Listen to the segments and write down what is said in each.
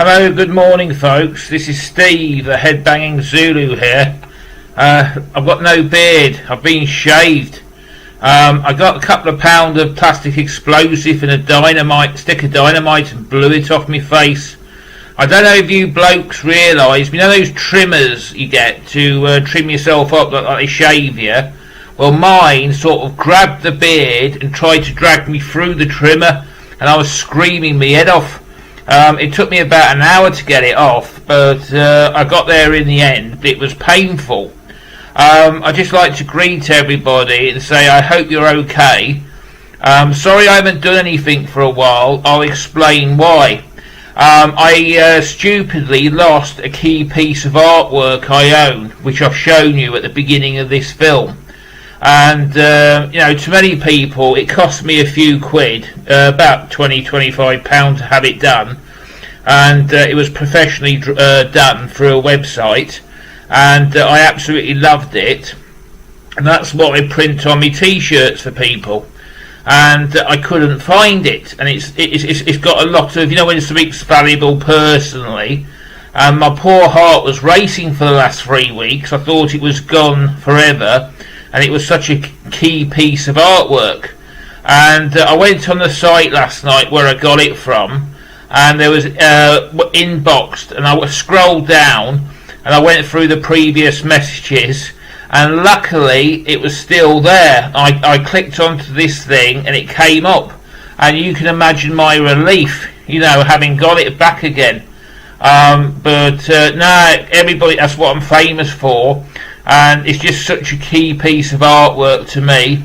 Hello, good morning folks. This is Steve, the headbanging Zulu here. I've got no beard, I've been shaved. I got a couple of pounds of plastic explosive and a stick of dynamite and blew it off my face. I don't know if you blokes realise, you know those trimmers you get to trim yourself up like they shave you? Well, mine sort of grabbed the beard and tried to drag me through the trimmer, and I was screaming my head off. It took me about an hour to get it off, but I got there in the end. It was painful. I'd just like to greet everybody and say I hope you're okay. Sorry I haven't done anything for a while. I'll explain why. I stupidly lost a key piece of artwork I own, which I've shown you at the beginning of this film. And to many people it cost me a few quid, about £20-25 to have it done, and it was professionally done through a website, and I absolutely loved it, and that's what I print on my t-shirts for people. And I couldn't find it, and it's got a lot of, when something's valuable personally, and my poor heart was racing for the last 3 weeks. I thought it was gone forever, and it was such a key piece of artwork. And I went on the site last night where I got it from, and there was inboxed, and I scrolled down and I went through the previous messages, and luckily it was still there. I clicked onto this thing and it came up, and you can imagine my relief, having got it back again. But no, everybody, that's what I'm famous for. And it's just such a key piece of artwork to me,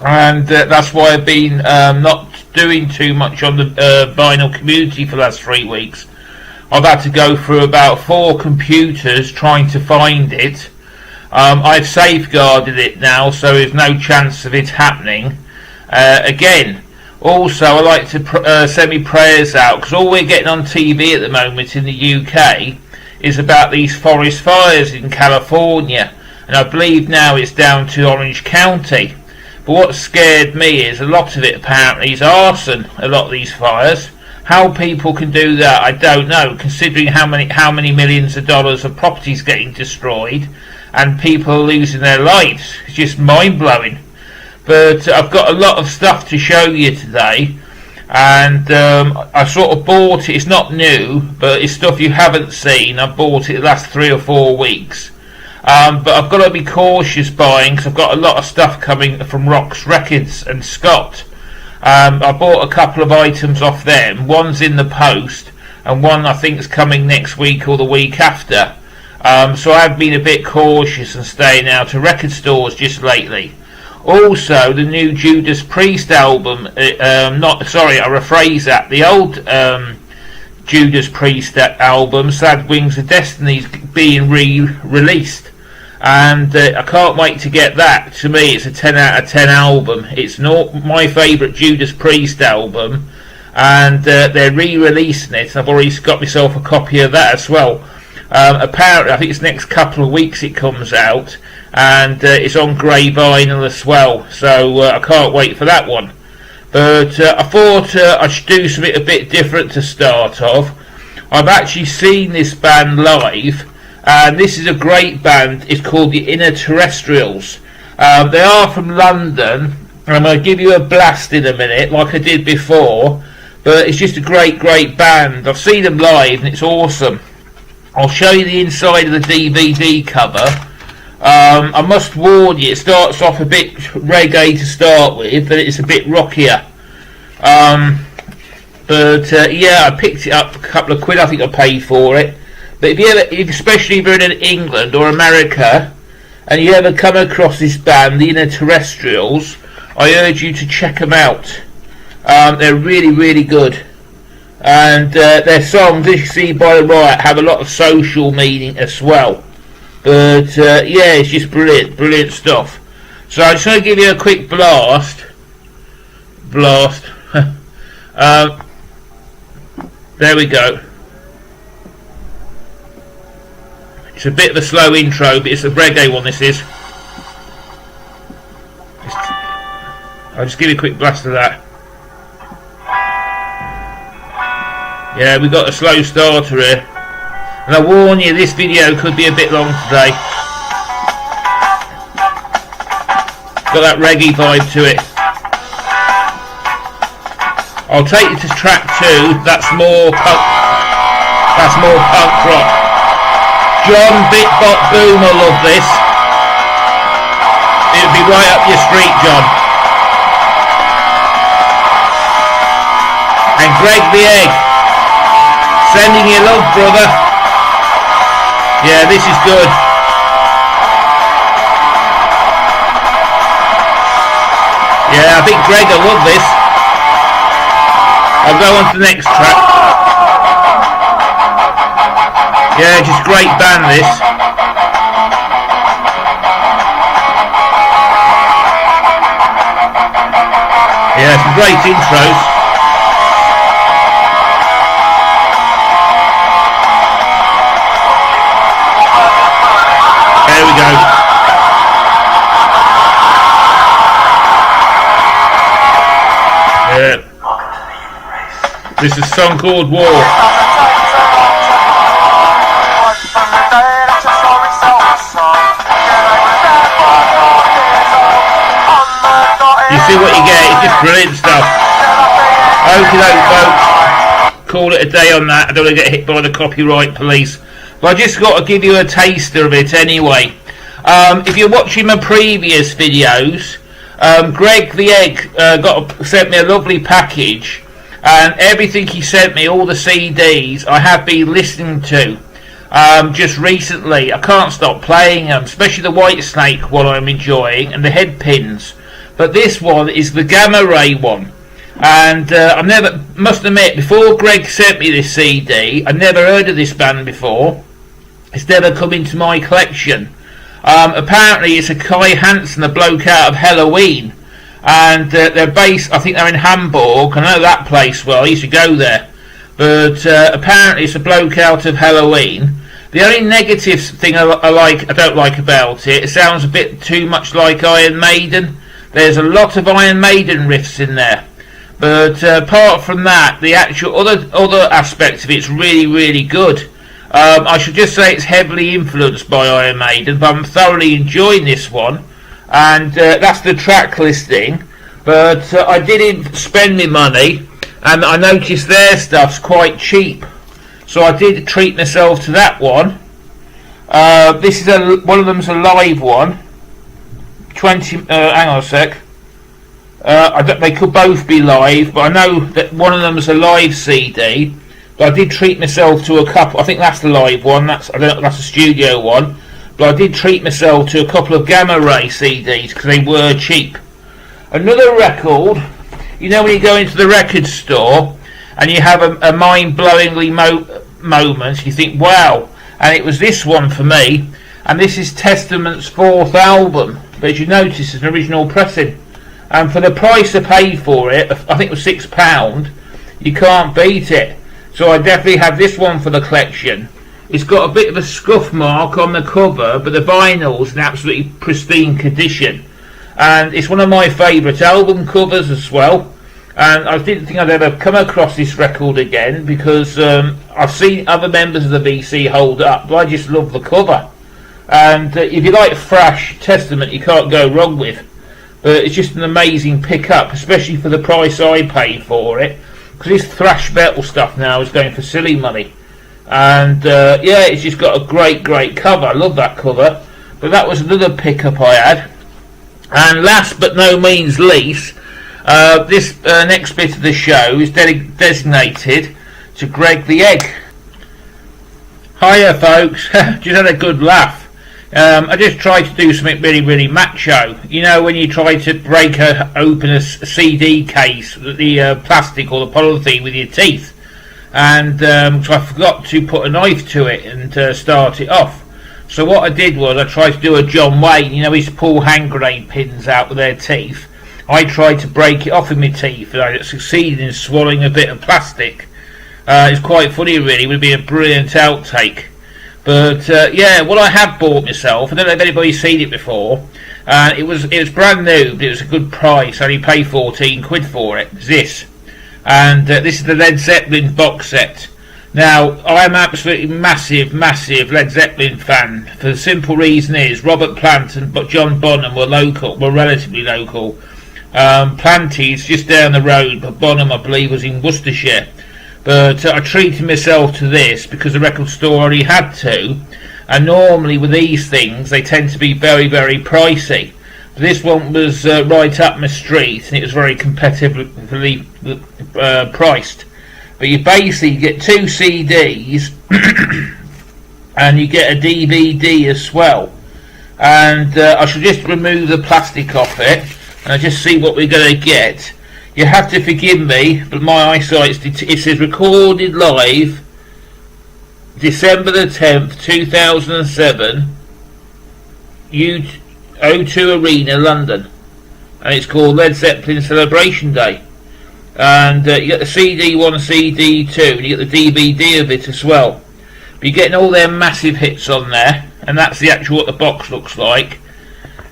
and that's why I've been not doing too much on the vinyl community for the last 3 weeks. I've had to go through about 4 computers trying to find it. I've safeguarded it now, so there's no chance of it happening again. Also, I like to send me prayers out, because all we're getting on TV at the moment in the UK is about these forest fires in California, and I believe now it's down to Orange County. But what scared me is a lot of it apparently is arson, a lot of these fires. How people can do that, I don't know, considering how many millions of dollars of properties getting destroyed and people are losing their lives. It's just mind-blowing. But I've got a lot of stuff to show you today, and I sort of bought it. It's not new, but it's stuff you haven't seen. I bought it the last 3 or 4 weeks, but I've got to be cautious buying, because I've got a lot of stuff coming from Rox Records and Scott. I bought a couple of items off them. One's in the post, and one I think is coming next week or the week after. So I've been a bit cautious and staying out of record stores just lately. Also, the new Judas Priest album, I rephrase that, the old Judas Priest album, Sad Wings of Destiny, is being re-released, and I can't wait to get that. To me, it's a 10 out of 10 album. It's not my favourite Judas Priest album, and they're re-releasing it, and I've already got myself a copy of that as well. Apparently, I think it's next couple of weeks it comes out, and it's on grey vinyl as well, so I can't wait for that one. But I thought I should do something a bit different to start off. I've actually seen this band live, and this is a great band. It's called the Inner Terrestrials. They are from London, and I'm going to give you a blast in a minute like I did before, but it's just a great band. I've seen them live and it's awesome. I'll show you the inside of the DVD cover. I must warn you, it starts off a bit reggae to start with, but it's a bit rockier. Yeah, I picked it up, a couple of quid I think I paid for it. But especially if you're in England or America, and you ever come across this band, the Inner Terrestrials, I urge you to check them out. They're really good. And their songs, as you see by the right, have a lot of social meaning as well. But yeah, it's just brilliant stuff. So I'm just going to give you a quick blast. There we go. It's a bit of a slow intro, but it's a reggae one, this is. I'll just give you a quick blast of that. Yeah, we got a slow starter here. And I warn you, this video could be a bit long today. Got that reggae vibe to it. I'll take you to track 2. That's more punk. That's more punk rock. John Bitbot Boom will love this. It'll be right up your street, John. And Greg the Egg, sending you love, brother. Yeah, this is good. Yeah, I think Greg will love this. I'll go on to the next track. Yeah, just great band this. Yeah, some great intros. There we go. Yeah. This is a song called War. You see what you get, it's just brilliant stuff. Okay, folks, call it a day on that. I don't want to get hit by the copyright police. But I just got to give you a taster of it anyway. If you're watching my previous videos, Greg the Egg sent me a lovely package, and everything he sent me, all the CDs, I have been listening to just recently. I can't stop playing them, especially the Whitesnake one I'm enjoying, and the head pins. But this one is the Gamma Ray one, and I never, must admit, before Greg sent me this CD, I'd never heard of this band before. It's never come into my collection. Apparently it's a Kai Hansen, a bloke out of Halloween, and they're based, I think they're in Hamburg. I know that place well, I used to go there. But apparently it's a bloke out of Halloween. The only negative thing I don't like about it, it sounds a bit too much like Iron Maiden. There's a lot of Iron Maiden riffs in there, but apart from that, the actual other aspects of it's really, really good. I should just say it's heavily influenced by Iron Maiden, but I'm thoroughly enjoying this one, and that's the track listing. But I didn't spend my money, and I noticed their stuff's quite cheap, so I did treat myself to that one. This is one of them's a live one. 20. Hang on a sec. They could both be live, but I know that one of them is a live CD. But I did treat myself to a couple. I think that's the live one. That's a studio one. But I did treat myself to a couple of Gamma Ray CDs because they were cheap. Another record. You know when you go into the record store and you have a mind-blowingly moment, you think, wow. And it was this one for me. And this is Testament's 4th album. But as you notice, it's an original pressing. And for the price I paid for it, I think it was £6, you can't beat it. So I definitely have this one for the collection. It's got a bit of a scuff mark on the cover, but the vinyl's in absolutely pristine condition. And it's one of my favourite album covers as well. And I didn't think I'd ever come across this record again, because I've seen other members of the VC hold up, but I just love the cover. And if you like thrash, Testament you can't go wrong with. But it's just an amazing pickup, especially for the price I paid for it. Because this thrash metal stuff now is going for silly money. And yeah, it's just got a great cover. I love that cover. But that was another pickup I had. And last but no means least, this next bit of the show is designated to Greg the Egg. Hiya folks, just had a good laugh. I just tried to do something really macho. You know when you try to break open a CD case, the plastic or the polythene with your teeth, and so I forgot to put a knife to it and start it off. So what I did was I tried to do a John Wayne. You know, he used to pull hand grenade pins out with their teeth. I tried to break it off with my teeth, and I succeeded in swallowing a bit of plastic. It's quite funny really, it would be a brilliant outtake. But yeah, what I have bought myself, I don't know if anybody's seen it before, it was brand new, but it was a good price. I only paid 14 quid for it. It's this. and this is the Led Zeppelin box set. Now, I'm absolutely massive Led Zeppelin fan. For the simple reason is Robert Plant and John Bonham were relatively local. Planty's just down the road, but Bonham, I believe, was in Worcestershire. But I treated myself to this because the record store already had two, and normally with these things they tend to be very pricey. This one was right up my street, and it was very competitively priced. But you basically get two CDs and you get a DVD as well. And I shall just remove the plastic off it and just see what we're going to get. You have to forgive me, but my eyesight, it says recorded live December the 10th 2007 O2 Arena, London, and it's called Led Zeppelin Celebration Day. And you get the CD1 and CD2, and you get the DVD of it as well. But you're getting all their massive hits on there, and that's the actual what the box looks like.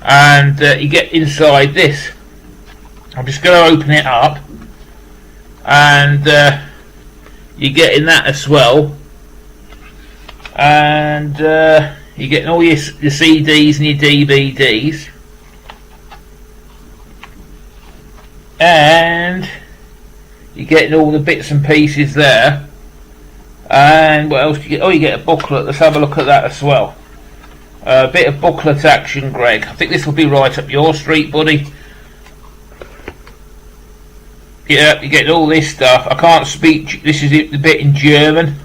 And you get inside this. I'm just going to open it up, and you're getting that as well. And you're getting all your CDs and your DVDs, and you're getting all the bits and pieces there. And what else do you get? Oh, you get a booklet. Let's have a look at that as well. A bit of booklet action, Greg. I think this will be right up your street, buddy. Yeah, you get all this stuff. I can't speak. This is the bit in German,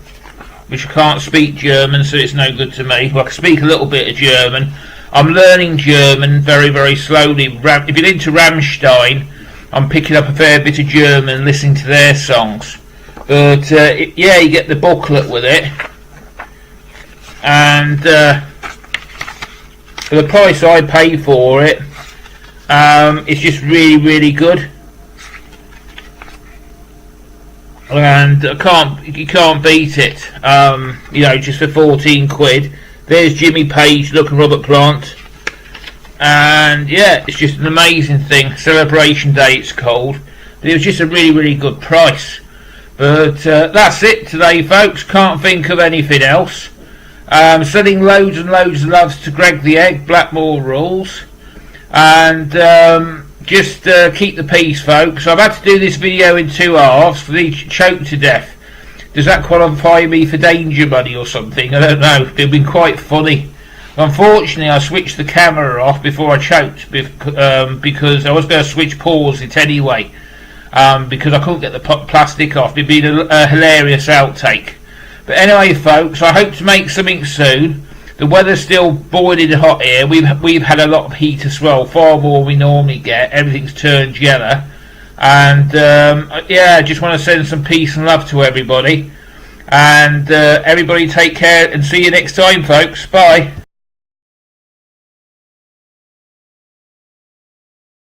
which I can't speak German, so it's no good to me. Well, I can speak a little bit of German. I'm learning German very slowly. If you're into Rammstein, I'm picking up a fair bit of German, listening to their songs. But yeah, you get the booklet with it, and for the price I pay for it, it's just really good. And you can't beat it. You know, just for 14 quid. There's Jimmy Page, look, at Robert Plant, and yeah, it's just an amazing thing. Celebration Day it's called, but it was just a really good price. But that's it today, folks. Can't think of anything else. Sending loads and loads of loves to Greg the Egg, Blackmore Rules, and just keep the peace, folks. I've had to do this video in 2 halves for each choked to death. Does that qualify me for danger money or something? I don't know. It'd been quite funny. Unfortunately, I switched the camera off before I choked because I was going to switch pause it anyway, because I couldn't get the plastic off. It'd been a hilarious outtake. But anyway, folks, I hope to make something soon. The weather's still boiling hot here. We've had a lot of heat as well, far more than we normally get. Everything's turned yellow. And yeah, I just want to send some peace and love to everybody. And everybody take care and see you next time, folks. Bye.